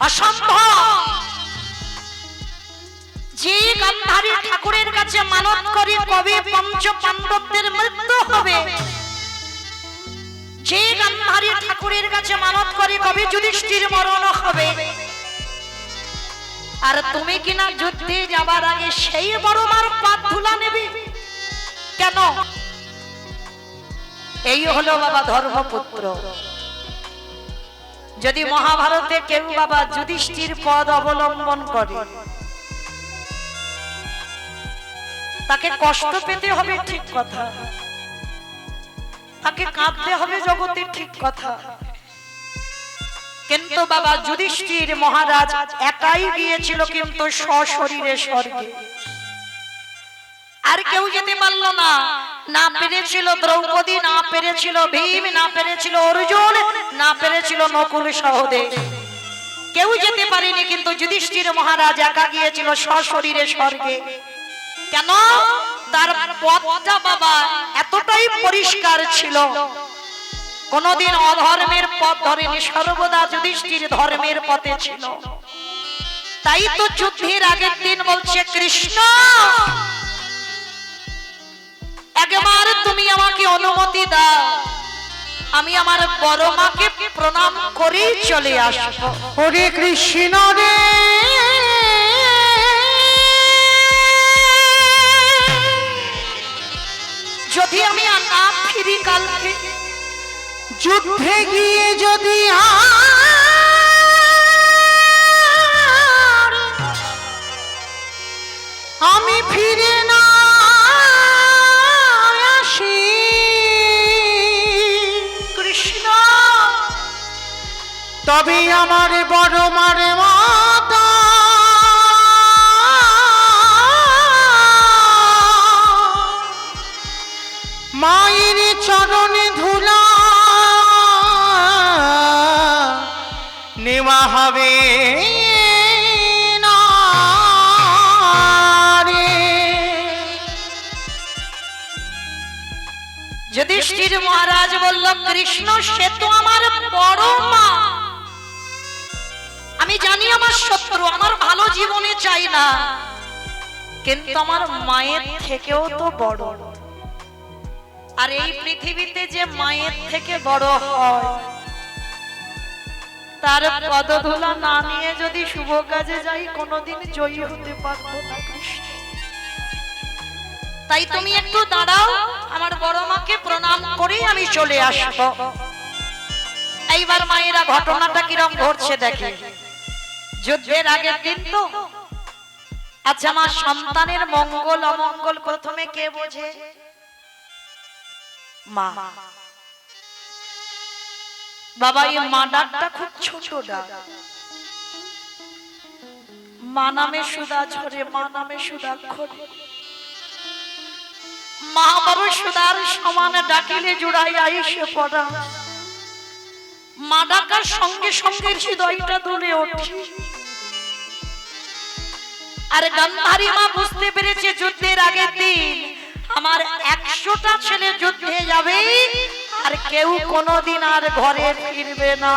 অসম্ভব, যে গান্ধারী ঠাকুরের কাছে মানত করে কবে পঞ্চ পাণ্ডবদের মৃত্যু হবে, যে গান্ধারী ঠাকুরের কাছে মানত করে কবে যুধিষ্ঠির মরণ হবে, আর তুমি কিনা যুদ্ধে যাবার আগে সেই বড় মার পাত ধুলা নেবে কেন? এই হলো বাবা ধর্মপুত্র। যদি মহাভারতে কেউ বাবা যুধিষ্ঠির পদ অবলম্বন করে, তাকে কষ্ট পেতে হবে ঠিক কথা, তাকে কাঁদতে হবে জগতে ঠিক কথা, কিন্তু বাবা যুধিষ্ঠির মহারাজ একাই গিয়েছিল কিন্তু সশরীরে স্বর্গে। আর কেউ যেতে পারল না। না পেরেছিল দ্রৌপদী, না পেরেছিল ভীম, না পেরেছিল অর্জুন, না পেরেছিল নকুল সহদেব, কেউ যেতে পারেনি। কিন্তু যুধিষ্ঠির মহারাজ একা গিয়েছিল সশরীরে স্বর্গে। কেন? তার পথটা বাবা এতটাই পরিষ্কার ছিল, কোনদিন অধর্মের পথ ধরেনি, সর্বদা যুধিষ্ঠির ধর্মের পথে ছিল। তাই তো যুদ্ধের আগের দিন বলছে, কৃষ্ণ একবার তুমি আমাকে অনুমতি দাও, আমি আমার বড় মাকে প্রণাম করেই চলে আসবো। হরে কৃষ্ণ রে যদি আমি না ফিরি কালকে, যুদ্ধে গিয়ে যদি আমি ফিরে না আসি, কৃষ্ণ তবে আমার বড় মার মাতা মায়ের চরণে ধুলা নেওয়া হবে না রে। যুধিষ্ঠির মহারাজ বলল, কৃষ্ণ সে তো আমার বড় মা, আমি জানি আমার শত্রু, আমার ভালো জীবনে চাই না, কিন্তু আমার মায়ের থেকেও তো বড়। আর এই পৃথিবীতে যে মায়ের থেকে বড় হয়, তার পদধূলা না নিয়ে যদি শুভ কাজে যাই, কোনোদিন জয়ী হতে পারবো না কৃষ্ণ। তাই তুমি একটু দাঁড়াও, আমার বড় মাকে প্রণাম করে আমি চলে আসবো। এইবার মায়েরা ঘটনাটা কিরম ঘটছে দেখে। যুদ্ধের আগের দিন তো, আচ্ছা আমার সন্তানের মঙ্গল অমঙ্গল প্রথমে কে বোঝে? মা। বাবা এই মা ডাকটা খুব ছোট ডাক। মা নামে সুধা ঝরে, মা নামে সুধাক্ষর। মা বাবা সুধার সমান ডাকিলে জুড়াইয়া এসে পড়া। মা ডাকার সঙ্গে সঙ্গে হৃদয়টা দুলে ওঠে। আর গান্ধারী মা বুঝতে পেরেছে যুদ্ধের আগের দিন আমার 100টা ছেলে যুদ্ধে যাবে, আর কেউ কোনোদিন আর ঘরে ফিরবে না।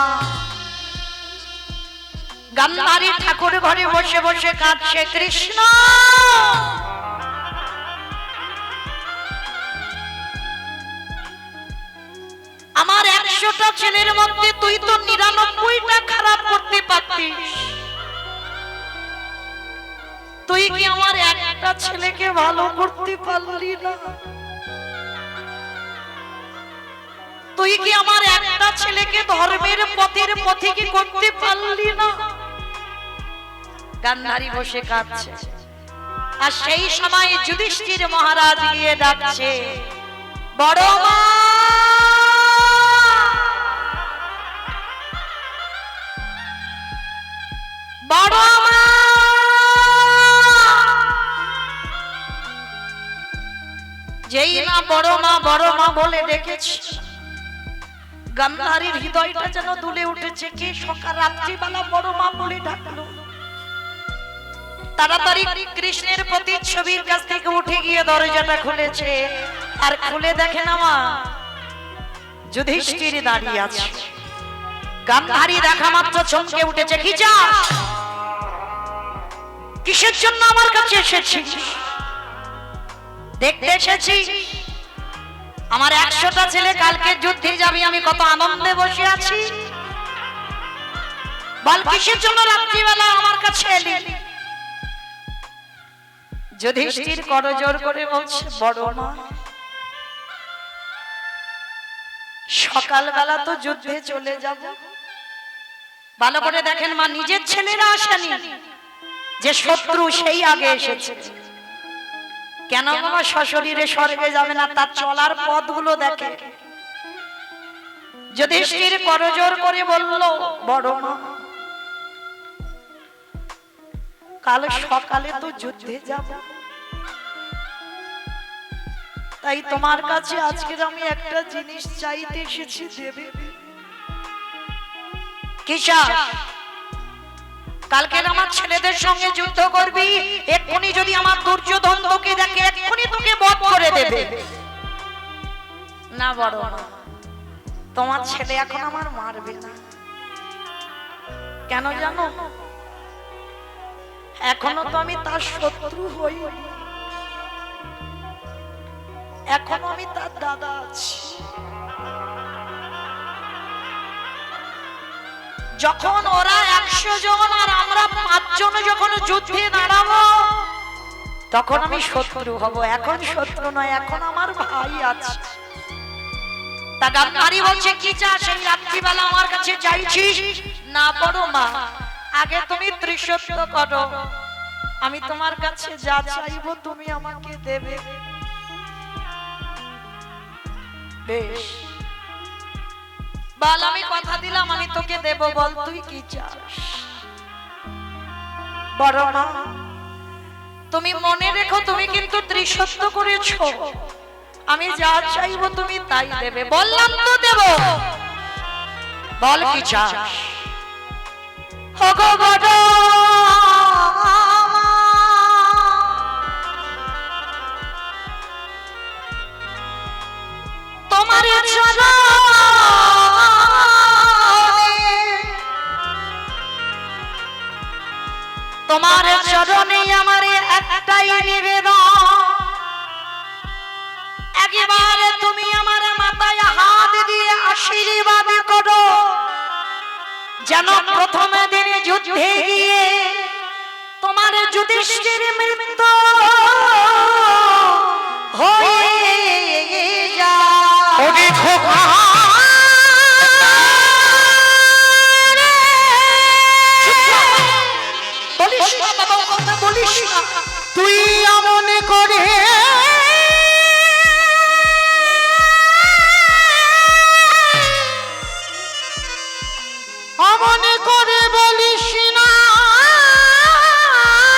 গান্ধারী ঠাকুর ঘরে বসে বসে কাঁদছে, কৃষ্ণ আমার 100টা ছেলের মধ্যে তুই তো 99টা খারাপ করতে পারতিস, তুই কি আমার একটা ছেলেকে ভালো করতে পারলি না? তুই কি আমার একটা ছেলেকে ধর্মের পথের পথে কি করতে পারলি না? গান্ধারী বসে কাঁদছে। আর সেই সময় যুধিষ্ঠির মহারাজ গিয়ে ডাকছে, বড় মা, বড় মা। যেই না বড় মা বড় মা বলে ডেকেছে, গান্ধারীর হৃদয়টা যেন দুলে উঠেছে। কে সকাল রাত্রিবেলা বড় মা বলে ডাকলো। তাড়াতাড়ি কৃষ্ণের প্রতিচ্ছবির কাছ থেকে উঠে গিয়ে দরজাটা খুলেছে, আর খুলে দেখে না মা যুধিষ্ঠির দাঁড়িয়ে আছে। গান্ধারী দেখা মাত্র চমকে উঠেছে, কি চাস? কিসের জন্য আমার কাছে এসেছিস? দেখতে এসেছি আমার 100টা ছেলে কালকে যুদ্ধে যাবে, আমি কত আনন্দে বসে আছি। বল কিসের জন্য রাত্রিবেলা আমার কাছে এলি? যুধিষ্ঠির করজোর করে বলছে, বড় মা, সকালবেলা তো যুদ্ধে চলে যাব। ভালো করে দেখেন মা, নিজের ছেলেরা আসেনি, যে শত্রু সেই আগে এসেছে। কেন বাবা সশরীরে স্বর্গে যাবে না? তার চলার পথগুলো দেখে। যুধিষ্ঠির করজোর করে বলল, বড় মা, কাল সকালে তো যুদ্ধে যাব, তাই তোমার কাছে আজকের আমি একটা জিনিস চাইতে এসেছি, দেবে? কিসা? কালকে আমার ছেলেদের সঙ্গে যুদ্ধ করবি, এক্ষুনি যদি আমার দুর্যোধন তোকে দেখে এক্ষুনি তোকে বধ করে দেবে। না বড় মা, তোমার ছেলে এখন আমার মারবে না। কেন জানো? এখনো তো আমি তার শত্রু হইনি, এখনো আমি তার দাদা আছি। যখন ওরা 100 জন আর আমরা 5 জন যখন যুদ্ধে দাঁড়াবো, তখন আমি শত্রু হব। এখন শত্রু নয়, এখন আমার ভাই আছে। তা গান্ধারী বলছে, কি চাস এই রাত্রিবেলা আমার কাছে চাইছিস? না বড় মা, আগে তুমি ত্রিশত্ব করো, আমি তোমার কাছে যা চাইবো তুমি আমাকে দেবে। বেশ, বল, আমি কথা দিলাম আমি তোকে দেব, বল তুই কি চাস? বড় মা, তুমি মনে রেখো, তুমি কিন্তু ত্রিশত্ব করেছো, আমি যা চাইবো তুমি তাই দেবে। বললাম তো দেব, বল কি চাস? ওগো বড় তোমার তোমার চরণে আমার একটাই নিবেদন, একবারে তুমি আমার মাথায় হাত দিয়ে আশীর্বাদ করো, যেন প্রথম দিনে যুদ্ধে গিয়ে তোমার যুধিষ্ঠির মৃত্যু হয়ে যায়। বলিস না বাবা, কথা বলিস না। তুই এমন করে অমন করে বলিস না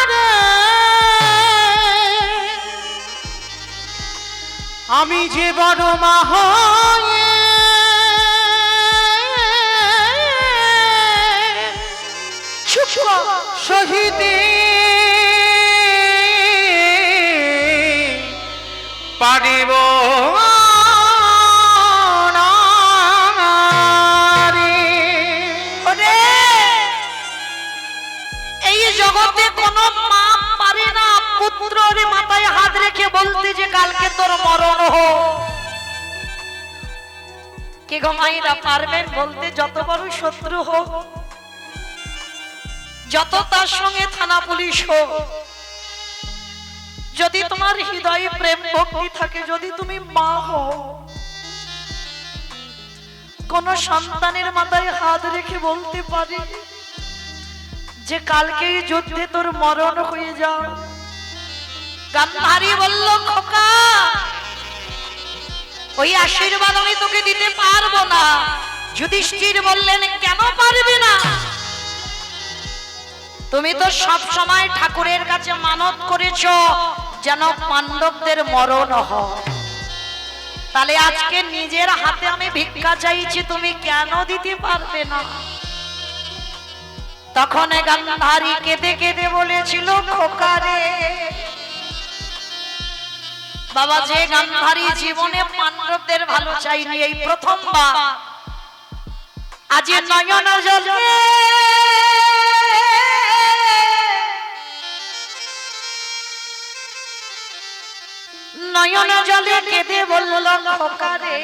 রে, আমি যে বড় মা হয়ে শহীদে পারিব না রে। ওরে, এই জগতে কোনো মা পারে না পুত্রের মাথায় হাত রেখে বলতে যে কালকে তোর মরণ হোক। কে গো মায়েরা পারবেন বলতে? যত বড় শত্রু হোক, যত তার সঙ্গে থানা পুলিশ হোক, যদি তোমার হৃদয়ে প্রেম ভক্তি থাকে, যদি তুমি মা হও, কোন সন্তানের মাথায় হাত রেখে বলতে পারি যে কালকে যুদ্ধে তোর মরণ হয়ে যাও? গান্ধারী বলল, খোকা, ওই আশীর্বাদ আমি তোকে দিতে পারবো না। যুধিষ্ঠির বললেন, কেন পারবে না? তুমি তো সব সময় ঠাকুরের কাছে মানত করেছো যেন পাণ্ডবদের মরণ হয়, তাহলে আজকে নিজের হাতে আমি ভিক্ষা চাইছি, তুমি কেন দিতে পারবে না? তখন গান্ধারী কেঁদে কেঁদে বলেছিল, খোকা রে, বাবা, যে গান্ধারী জীবনে পাণ্ডবদের ভালো চাইনি, এই প্রথমবার আজ নয়ন জলে নয়ন জলে কেঁদে বলল, খোকা রে,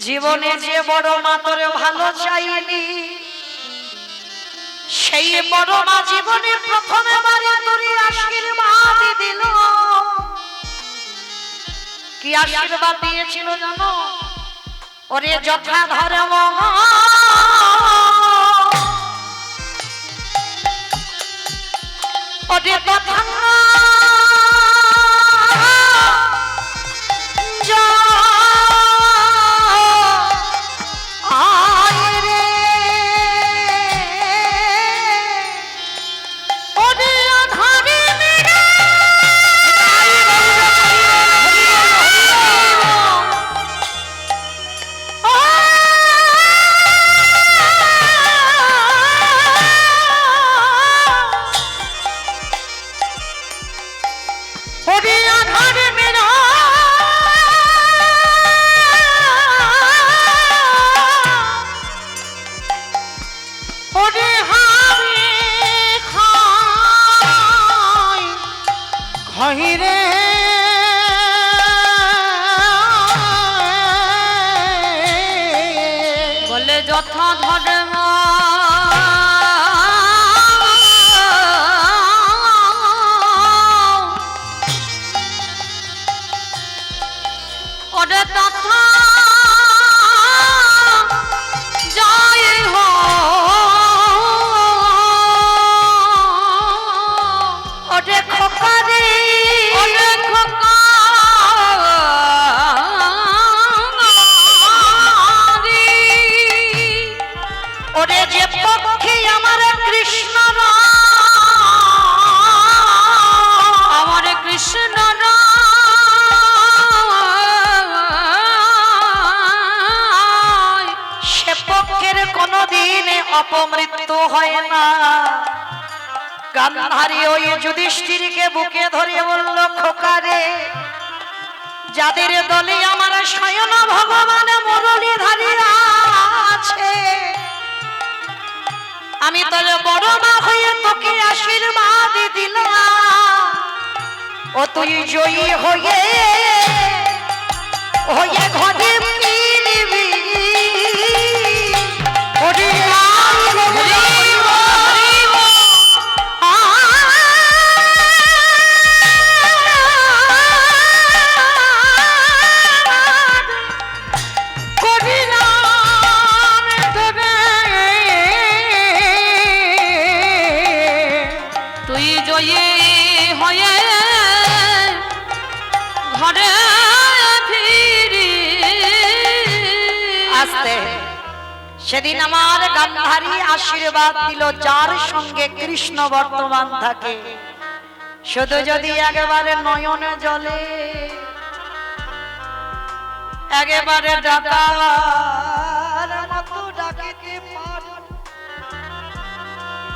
জীবনে যে বড় মা তোর ভালো চাইনি, সেই বড় মা জীবনে প্রথমে বারে তোরে আশীর্বাদ দিল। কি আশীর্বাদ দিয়েছিল জানো? ওরে যথা ধর্ম ওরে তথা হইরে বলে যথা ধর্ম ওরে তথা জয় হো ওরে খোকারে ওরে খোকা ওরে যে পক্ষে আমার কৃষ্ণ আমার কৃষ্ণ সে পক্ষের কোনদিন অপমৃত্যু হয় না। গান্ধারী ওই যুধিষ্ঠিরকে বুকে ধরে বলল, খোকারে যাদের দলে আমার স্বয়ং ভগবান মুরলীধারী আছে, আমি তোর বড় মা হয়ে তোকে আশীর্বাদ দিলাম। ও তুই জয়ী হয়ে হয়ে ঘরে ফিরবি। ওরে তুই জয়ী হয়ে ঘরে ফিরি। আসতে সেদিন আমার গান্ধারী আশীর্বাদ দিল, যার সঙ্গে কৃষ্ণ বর্তমান থাকে শুধু যদি একেবারে নয়নে জলে একেবারে ডাকার মতো ডাকিতে পারো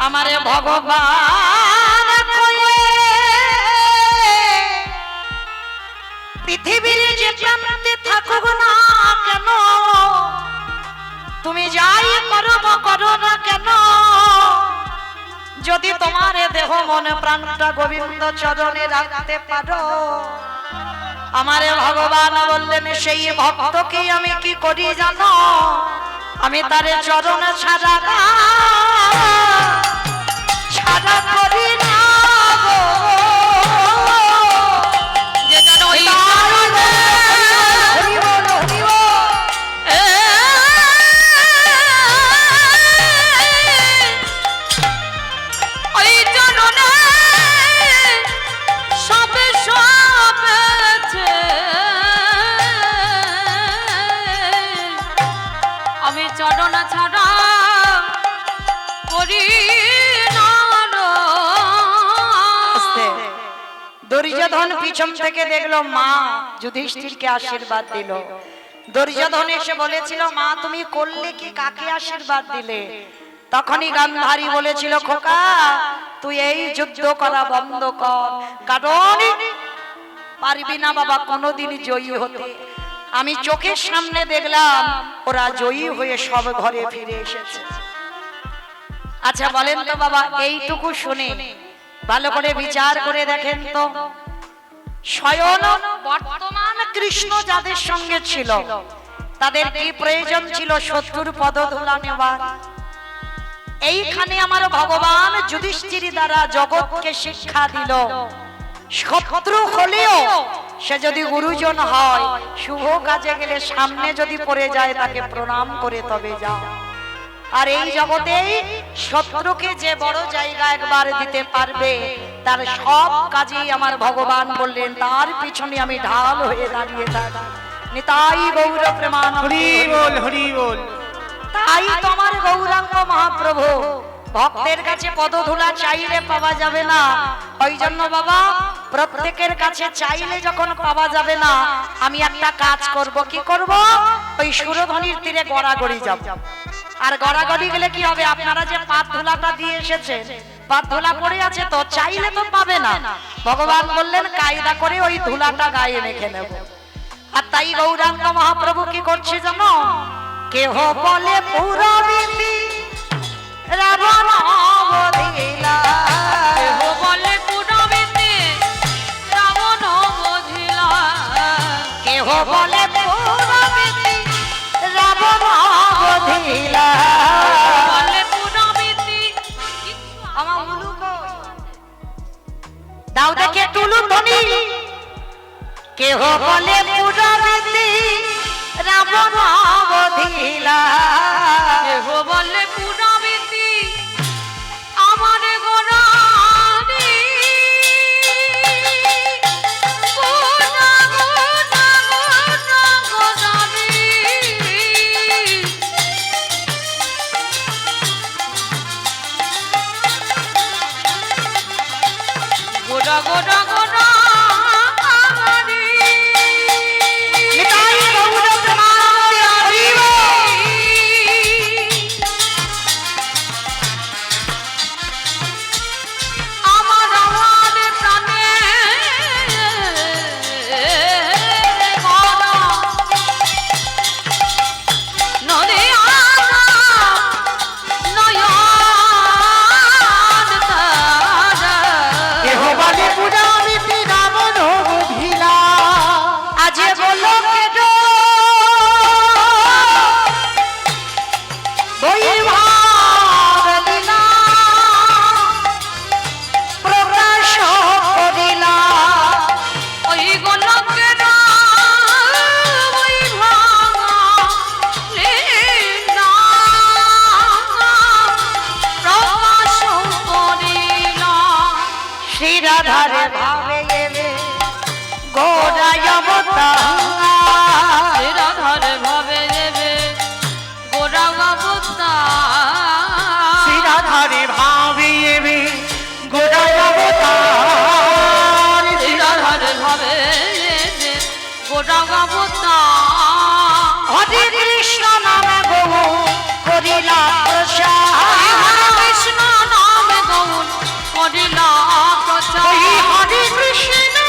আমারে ভগবান কয়ে। পৃথিবীর যে প্রান্তে থাকুক না কেন, তুমি যাই করো না কেন, যদি তোমার দেহ মনে প্রাণটা গোবিন্দ চরণে রাখতে পারো, আমারে ভগবান বললেন সেই ভক্তকে আমি কি করি জানো? আমি তারে চরণ ছাড়া ছাড়া করি না গো। যে যেন ওই হরি বল, হরি বল। ওই চরণে সবে সবেছে, আমি চরণ ছাড়া করি না। দুর্যোধন পিছন থেকে দেখলো মা যুধিষ্ঠিরকে আশীর্বাদ দিল। দুর্যোধন এসে বলেছিল, মা তুমি করলে কি, কাকে আশীর্বাদ দিলে? তখনই গান্ধারী বলেছিল, খোকা তুই এই যুদ্ধ করা বন্ধ কর, কারণ পারবি না বাবা কোনোদিন জয়ী হতে। আমি চোখের সামনে দেখলাম ওরা জয়ী হয়ে সব ঘরে ফিরে এসেছে। আচ্ছা বলেন তো বাবা, এইটুকু শুনে ভালো করে বিচার করে দেখেন তো, স্বয়ং বর্তমান কৃষ্ণ যাদের সঙ্গে ছিল তাদের কি প্রয়োজন ছিল শত্রুর পদধূলা নেওয়ার? এইখানে আমার ভগবান যুধিষ্ঠির দ্বারা জগৎকে শিক্ষা দিল, শত্রু হলেও সে যদি গুরুজন হয়, শুভ কাজে গেলে সামনে যদি পড়ে যায় তাকে প্রণাম করে তবে যাও। আর এই জগতেই শত্রুকে যে বড় জায়গা একবার দিতে পারবে, তার সব কাজেই আমার ভগবান বললেন তার পিছনে আমি ঢাল হয়ে দাঁড়িয়ে থাকি। নিতাই গৌর প্রেমানন্দ। হরি বল হরি বল। তাই তো আমার গৌরাঙ্গ মহাপ্রভু ভক্তের কাছে পদধূলা চাইলে পাওয়া যাবে না। ওই জন্য বাবা প্রত্যেকের কাছে চাইলে যখন পাওয়া যাবে না, আমি একটা কাজ করব। কি করব? ওই সুরধনির তীরে গড়াগড়ি যাব। আর গড়াগড়ি গেলে কি হবে? আপনারা যে পাত ধুলাটা দিয়ে এসেছেন, পাত ধুলা পড়ে আছে তো, চাইলে তো পাবে না। ভগবান বললেন কায়দা করে ওই ধুলাটা গায়ে মেখে নেব। আর তাই গৌরাঙ্গ মহাপ্রভু কি করছে জানো? কেহ বলে পুরবীতি রাবণ বধিলা, কেহ বলে পুরবীতি রাবণ বধিলা, কেহ বলে পুরবীতি রাবণ বধিলা। বলে পুরবীতি আমার উলু কই? দাও দেখে তুলু ধনি। কেহ বলে পুরবীতি রাবণ বধিলা, কেহ বলে পুরবীতি আমার গোরানি, গোরা গোরা গোরা গোরানি। গোরা গোরা গোরা গোরানি। নিতাই গৌর প্রেমানন্দে হরি বল। আমার আমার প্রাণে গড়া নদী আনা নয়ন তারা। কেহ বলে পুরবীতি রাবণ বধিলা, আজ বলো কেডো বৈভাব লীলা প্রকাশ করিলা। ওই গোলকের ওই ভাঙা লীলা প্রকাশ করিলা। শ্রীরাধারে ভাবে এবে গোড়ায় অবতার। রাধার ভাবে দেবে গোরা গাবতা। শ্রীরাধারে ভাবিবে গোড়ায় অবতার। রাধার ভাবে দেবে গোরা গাবতা। হরে কৃষ্ণ নামে গো করিলা প্রসাদ। হরে কৃষ্ণ নামে গৌণ করিলা প্রচার। ওই হরে কৃষ্ণ নাম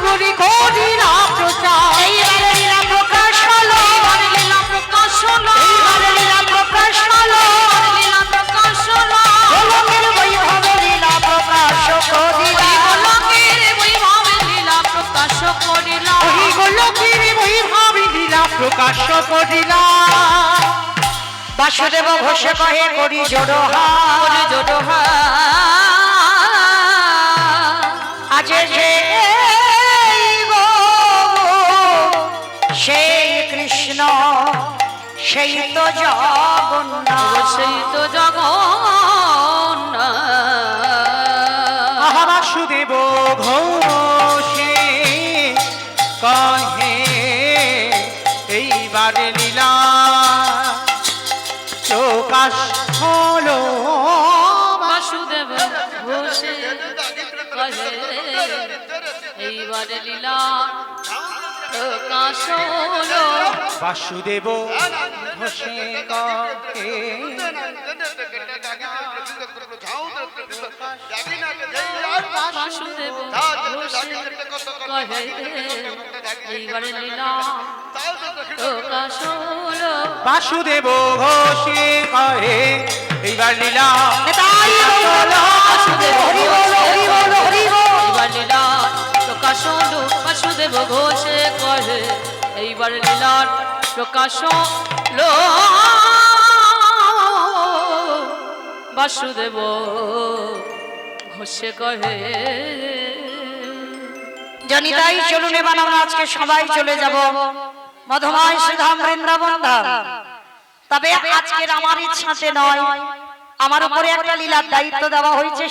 গৌরী করিলা প্রচার। এইবারে লীলা প্রকাশ হলো, এইবারে লীলা প্রকাশ হলো। এইবারে লীলা প্রকাশ হলো। এইবারে লীলা প্রকাশ হলো। গোলকের বৈভবে লীলা প্রকাশ করিলা। ওই গোলকের বৈভবে লীলা প্রকাশ করিলা। ওই গোলকের বৈভবে লীলা প্রকাশ করিলা। বাসুদেব ঘোষে কহে করি জোড়হা। করে জোড়হা। আজ যে গো সেই কৃষ্ণ সেই তো জগন্নাথ। সেই তো জগন্নাথ। বাসুদেব ঘোষে কহে এইবারে লীলা প্রকাশ হলো। বাসুদেব ঘোষে কহে এইবারে লীলা প্রকাশ হলো। বাসুদেব ঘোষে কহে বাসুদেব ঘোষে কহে এইবারে লীলা প্রকাশ হলো। বাসুদেব ঘোষে কহে এইবার লীলা তাই বলো, বাসুদেব হরি বল, হরি বল, হরি বল। এইবার লীলা প্রকাশ হলো। বাসুদেব ঘোষে কহে এইবার লীলার প্রকাশ লো বাসুদেব ঘোষে কহে জনিতাই চলুন এবার আমরা আজকে সবাই চলে যাব মধুময় সুধাম বৃন্দাবন ধাম। তবে আজকের আমার ইচ্ছাতে নয়, আমার উপরে একটা লীলার দায়িত্ব দেওয়া হয়েছে।